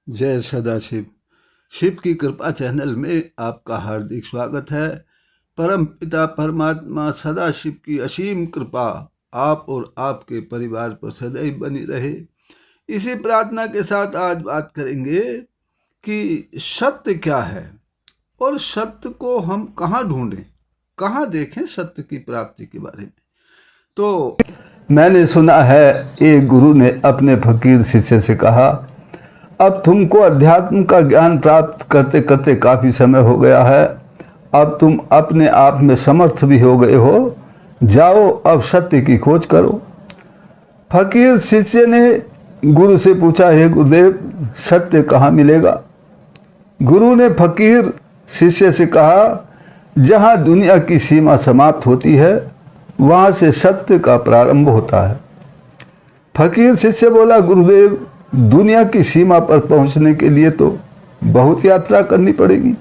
जय सदाशिव। शिव की कृपा चैनल में आपका हार्दिक स्वागत है। परम पिता परमात्मा सदाशिव की असीम कृपा आप और आपके परिवार पर सदैव बनी रहे, इसी प्रार्थना के साथ आज बात करेंगे कि सत्य क्या है और सत्य को हम कहाँ ढूंढें, कहाँ देखें सत्य की प्राप्ति के बारे में। तो मैंने सुना है एक गुरु ने अपने फकीर शिष्य से कहा, अब तुमको अध्यात्म का ज्ञान प्राप्त करते करते काफ़ी समय हो गया है, अब तुम अपने आप में समर्थ भी हो गए हो, जाओ अब सत्य की खोज करो। फकीर शिष्य ने गुरु से पूछा, हे गुरुदेव सत्य कहाँ मिलेगा? गुरु ने फकीर शिष्य से कहा, जहाँ दुनिया की सीमा समाप्त होती है वहाँ से सत्य का प्रारंभ होता है। फकीर शिष्य बोला, गुरुदेव दुनिया की सीमा पर पहुंचने के लिए तो बहुत यात्रा करनी पड़ेगी।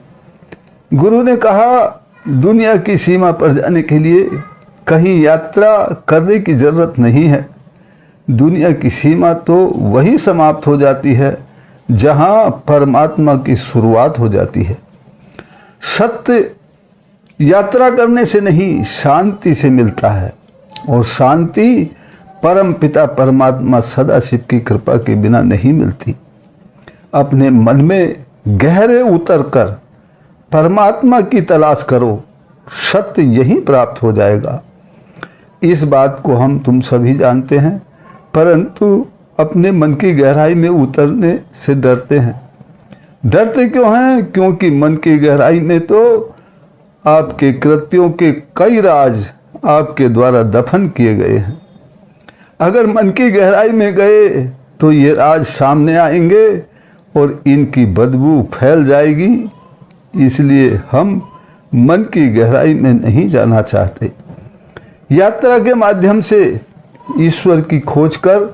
गुरु ने कहा, दुनिया की सीमा पर जाने के लिए कहीं यात्रा करने की जरूरत नहीं है। दुनिया की सीमा तो वही समाप्त हो जाती है जहां परमात्मा की शुरुआत हो जाती है। सत्य यात्रा करने से नहीं, शांति से मिलता है, और शांति परम पिता परमात्मा सदाशिव की कृपा के बिना नहीं मिलती। अपने मन में गहरे उतरकर परमात्मा की तलाश करो, सत्य यहीं प्राप्त हो जाएगा। इस बात को हम तुम सभी जानते हैं, परंतु अपने मन की गहराई में उतरने से डरते हैं। डरते क्यों हैं? क्योंकि मन की गहराई में तो आपके कृत्यों के कई राज आपके द्वारा दफन किए गए हैं। अगर मन की गहराई में गए तो ये राज सामने आएंगे और इनकी बदबू फैल जाएगी, इसलिए हम मन की गहराई में नहीं जाना चाहते। यात्रा के माध्यम से ईश्वर की खोज कर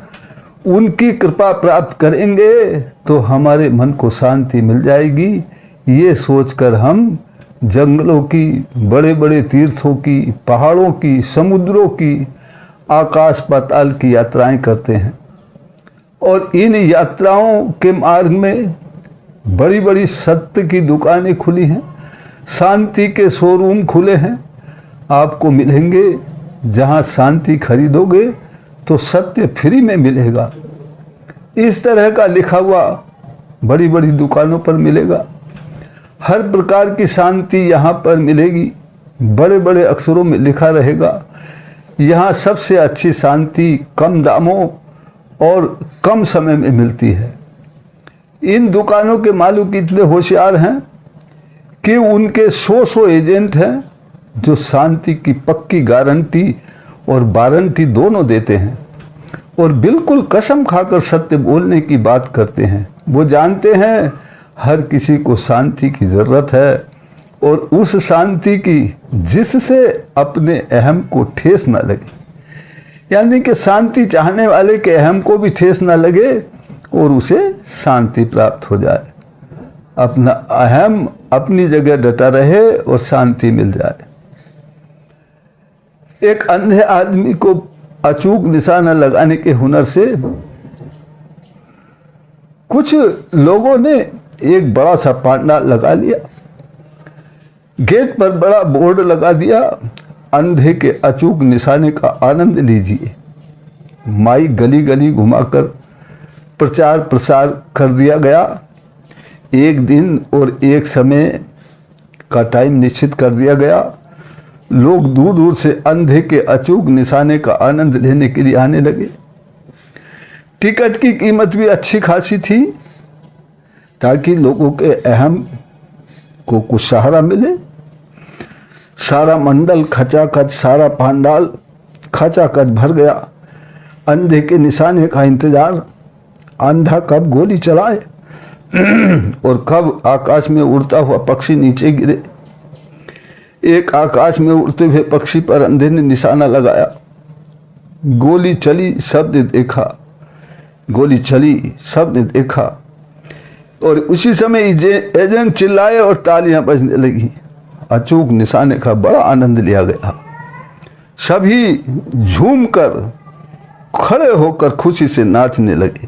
उनकी कृपा प्राप्त करेंगे तो हमारे मन को शांति मिल जाएगी। ये सोचकर हम जंगलों की, बड़े बड़े तीर्थों की, पहाड़ों की, समुद्रों की, आकाश पाताल की यात्राएं करते हैं, और इन यात्राओं के मार्ग में बड़ी बड़ी सत्य की दुकानें खुली हैं, शांति के शोरूम खुले हैं। आपको मिलेंगे, जहां शांति खरीदोगे तो सत्य फ्री में मिलेगा। इस तरह का लिखा हुआ बड़ी बड़ी दुकानों पर मिलेगा। हर प्रकार की शांति यहाँ पर मिलेगी, बड़े बड़े अक्षरों में लिखा रहेगा। यहाँ सबसे अच्छी शांति कम दामों और कम समय में मिलती है। इन दुकानों के मालिक इतने होशियार हैं कि उनके 100 एजेंट हैं जो शांति की पक्की गारंटी और वारंटी दोनों देते हैं, और बिल्कुल कसम खाकर सत्य बोलने की बात करते हैं। वो जानते हैं हर किसी को शांति की ज़रूरत है, और उस शांति की जिससे अपने अहम को ठेस न लगे, यानी कि शांति चाहने वाले के अहम को भी ठेस न लगे और उसे शांति प्राप्त हो जाए। अपना अहम अपनी जगह डटा रहे और शांति मिल जाए। एक अंधे आदमी को अचूक निशाना लगाने के हुनर से कुछ लोगों ने एक बड़ा सा पांडाल लगा लिया। गेट पर बड़ा बोर्ड लगा दिया, अंधे के अचूक निशाने का आनंद लीजिए। माइक गली गली घुमाकर प्रचार प्रसार कर दिया गया। एक दिन और एक समय का टाइम निश्चित कर दिया गया। लोग दूर दूर से अंधे के अचूक निशाने का आनंद लेने के लिए आने लगे। टिकट की कीमत भी अच्छी खासी थी, ताकि लोगों के अहम को कुछ सहारा मिले। सारा मंडल खचाखच, सारा पांडाल खचाखच भर गया। अंधे के निशाने का इंतजार, अंधा कब गोली चलाए और कब आकाश में उड़ता हुआ पक्षी नीचे गिरे। एक आकाश में उड़ते हुए पक्षी पर अंधे ने निशाना लगाया। गोली चली, सबने देखा। गोली चली, सबने देखा, और उसी समय एजेंट चिल्लाए और तालियां बजने लगी। अचूक निशाने का बड़ा आनंद लिया गया। सभी झूमकर खड़े होकर खुशी से नाचने लगे।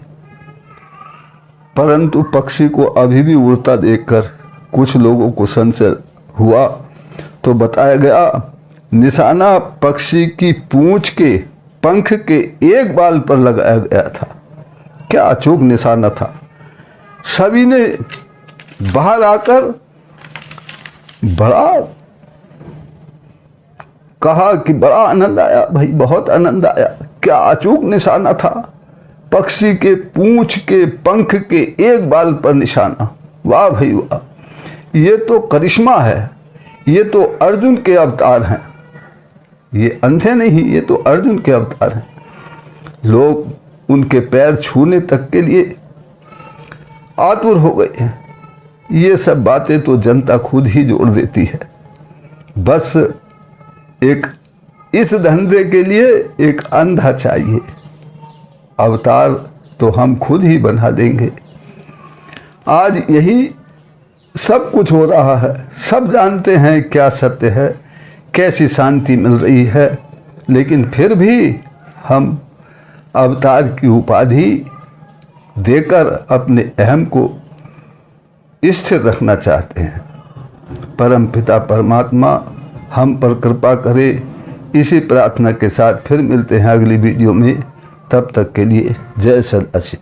परंतु पक्षी को अभी भी उड़ता देखकर कुछ लोगों को संशय हुआ तो बताया गया निशाना पक्षी की पूंछ के पंख के एक बाल पर लगाया गया था। क्या अचूक निशाना था। सभी ने बाहर आकर बड़ा कहा कि बड़ा आनंद आया, भाई बहुत आनंद आया। क्या अचूक निशाना था। पक्षी के पूंछ के पंख के एक बाल पर निशाना। वाह भाई वाह, ये तो करिश्मा है, ये तो अर्जुन के अवतार हैं। ये अंधे नहीं, ये तो अर्जुन के अवतार हैं। लोग उनके पैर छूने तक के लिए आतुर हो गए हैं। ये सब बातें तो जनता खुद ही जोड़ देती है। बस एक इस धंधे के लिए एक अंधा चाहिए। अवतार तो हम खुद ही बना देंगे। आज यही सब कुछ हो रहा है। सब जानते हैं क्या सत्य है, कैसी शांति मिल रही है, लेकिन फिर भी हम अवतार की उपाधि देकर अपने अहम को स्थिर रखना चाहते हैं। परम पिता परमात्मा हम पर कृपा करे। इसी प्रार्थना के साथ फिर मिलते हैं अगली वीडियो में। तब तक के लिए जय सदाशिव।